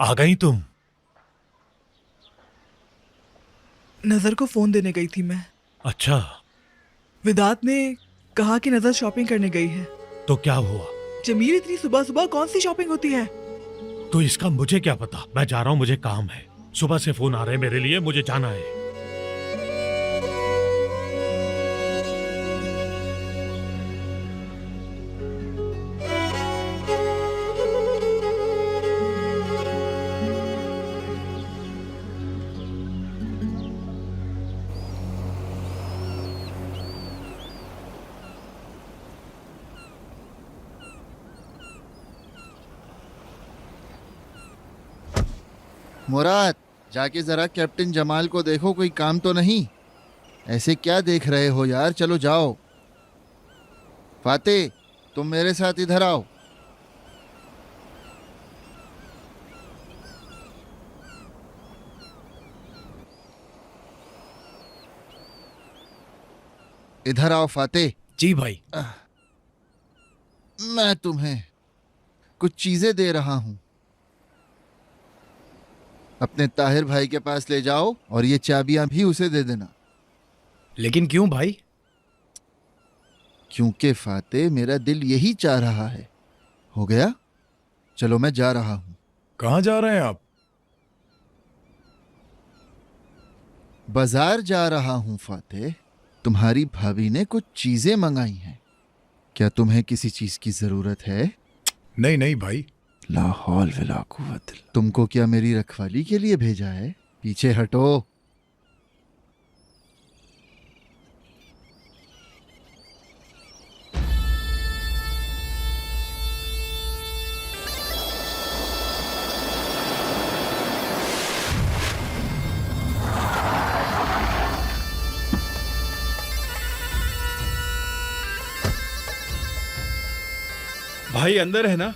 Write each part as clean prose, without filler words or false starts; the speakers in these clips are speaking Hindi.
आ गई तुम? नजर को फोन देने गई थी मैं। अच्छा, विदात ने कहा कि नजर शॉपिंग करने गई है। तो क्या हुआ? जमील, इतनी सुबह सुबह कौन सी शॉपिंग होती है? तो इसका मुझे क्या पता? मैं जा रहा हूँ, मुझे काम है। सुबह से फोन आ रहे हैं मेरे लिए, मुझे जाना है। मुराद, जाके जरा कैप्टन जमाल को देखो, कोई काम तो नहीं। ऐसे क्या देख रहे हो यार, चलो जाओ। फाते, तुम मेरे साथ इधर आओ। इधर आओ फाते। जी भाई। मैं तुम्हें कुछ चीजें दे रहा हूं, अपने ताहिर भाई के पास ले जाओ और ये चाबियां भी उसे दे देना। लेकिन क्यों भाई? क्योंकि फाते, मेरा दिल यही चाह रहा है। हो गया, चलो मैं जा रहा हूं। कहाँ जा रहे हैं आप? बाजार जा रहा हूं फाते। तुम्हारी भाभी ने कुछ चीजें मंगाई हैं। क्या तुम्हें किसी चीज की जरूरत है? नहीं नहीं भाई। ला हौल वला कुव्वत इल्ला। तुमको क्या मेरी रखवाली के लिए भेजा है? पीछे हटो। भाई अंदर है ना?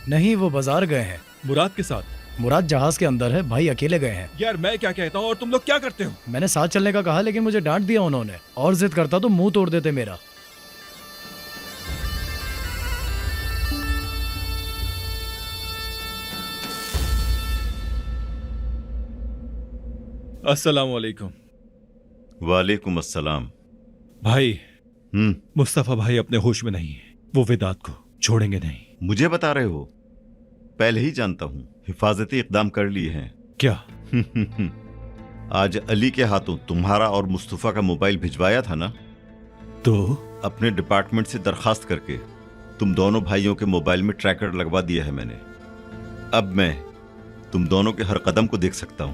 नहीं, वो बाजार गए हैं। मुराद के साथ? मुराद जहाज के अंदर है, भाई अकेले गए हैं। यार मैं क्या कहता हूँ और तुम लोग क्या करते हो? मैंने साथ चलने का कहा, लेकिन मुझे डांट दिया उन्होंने। और जिद करता तो मुंह तोड़ देते मेरा। अस्सलाम वालेकुम। वालेकुम अस्सलाम। भाई, मुस्तफा भाई अपने होश में नहीं है। वो विदात को छोड़ेंगे नहीं। मुझे बता रहे हो? पहले ही जानता हूं, हिफाजती इकदाम कर लिए हैं। क्या? आज अली के हाथों तुम्हारा और मुस्तफा का मोबाइल भिजवाया था ना? तो अपने डिपार्टमेंट से दरखास्त करके तुम दोनों भाइयों के मोबाइल में ट्रैकर लगवा दिया है मैंने। अब मैं तुम दोनों के हर कदम को देख सकता हूं।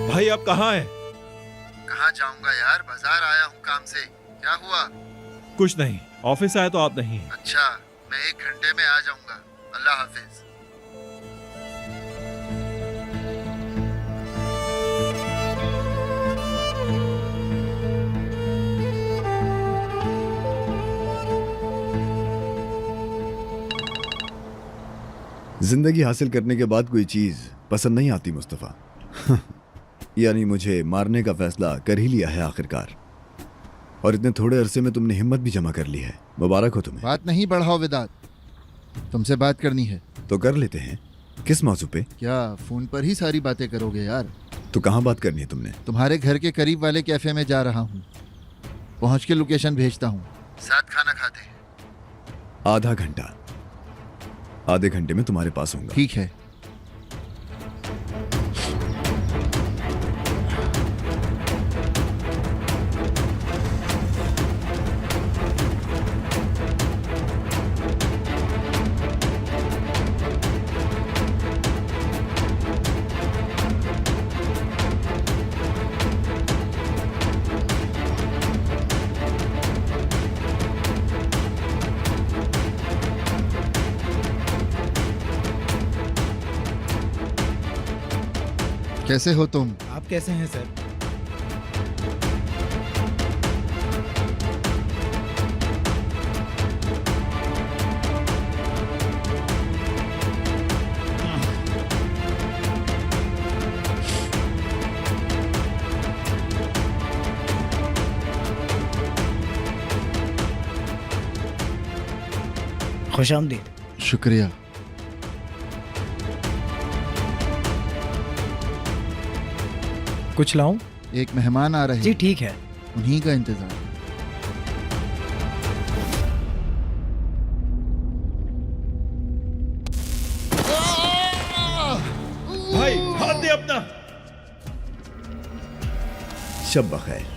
भाई आप कहाँ हैं? कहाँ जाऊंगा यार, बाजार आया हूँ काम से। क्या हुआ? कुछ नहीं, ऑफिस आया तो आप नहीं। अच्छा, मैं 1 घंटे में आ जाऊंगा। अल्लाह हाफिज। जिंदगी हासिल करने के बाद कोई चीज पसंद नहीं आती मुस्तफा। यानी मुझे मारने का फैसला कर ही लिया है आखिरकार। और इतने थोड़े अरसे में तुमने हिम्मत भी जमा कर ली है। मुबारक हो तुम्हें। बात नहीं बढ़ाओ विदात, तुमसे बात करनी है। तो कर लेते हैं। किस मौजू पे? क्या फोन पर ही सारी बातें करोगे यार? तो कहाँ बात करनी है तुमने? तुम्हारे घर के करीब वाले कैफे में जा रहा हूँ। पहुँच के लोकेशन भेजता हूँ, साथ खाना खाते हैं। आधा घंटा। आधे घंटे में तुम्हारे पास होऊंगा। ठीक है। कैसे हो तुम? आप कैसे हैं सर? खुश आमदीद। शुक्रिया। कुछ लाऊं? एक मेहमान आ रहे जी हैं, ठीक है। उन्हीं का इंतजार। भाई हाथ दे अपना। शब बखैर।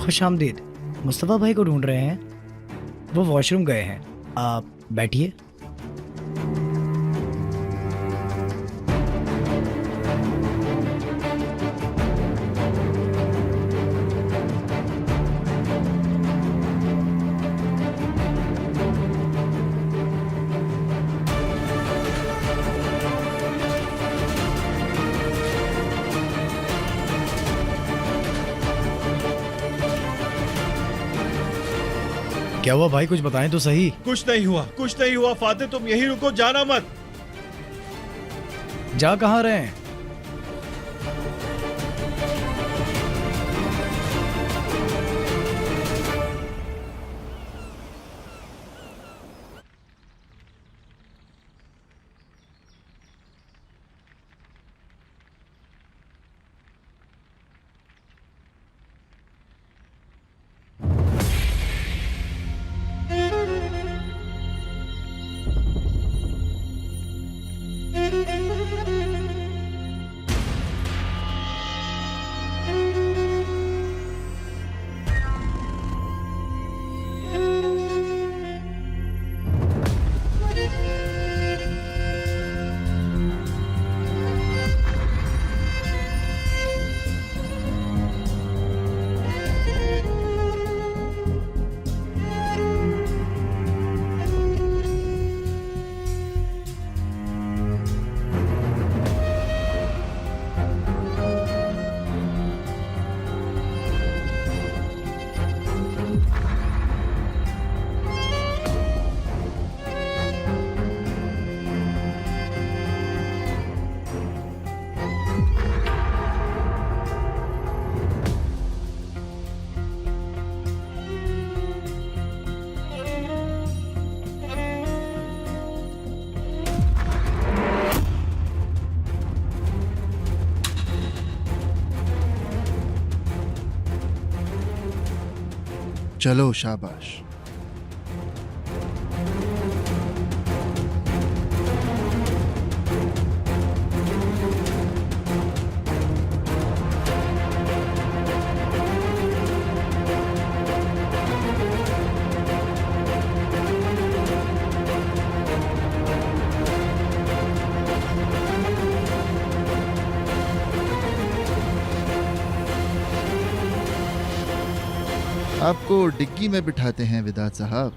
खुश आमदीद। मुस्तफ़ा भाई को ढूंढ रहे हैं, वो वॉशरूम गए हैं। आप बैठिए। क्या हुआ भाई, कुछ बताएं तो सही। कुछ नहीं हुआ, कुछ नहीं हुआ फातिह, तुम यहीं रुको, जाना मत। जा कहाँ रहे हैं? चलो शाबाश। आपको डिग्गी में बिठाते हैं विदात साहब।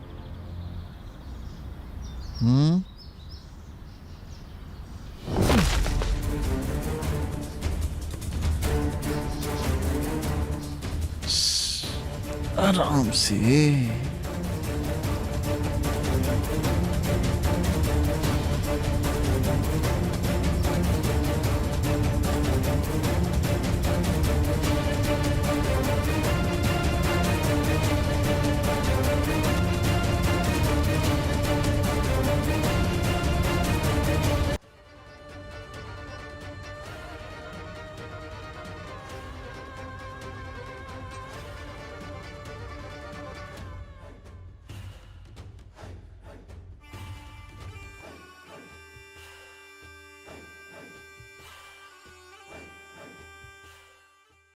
आराम से।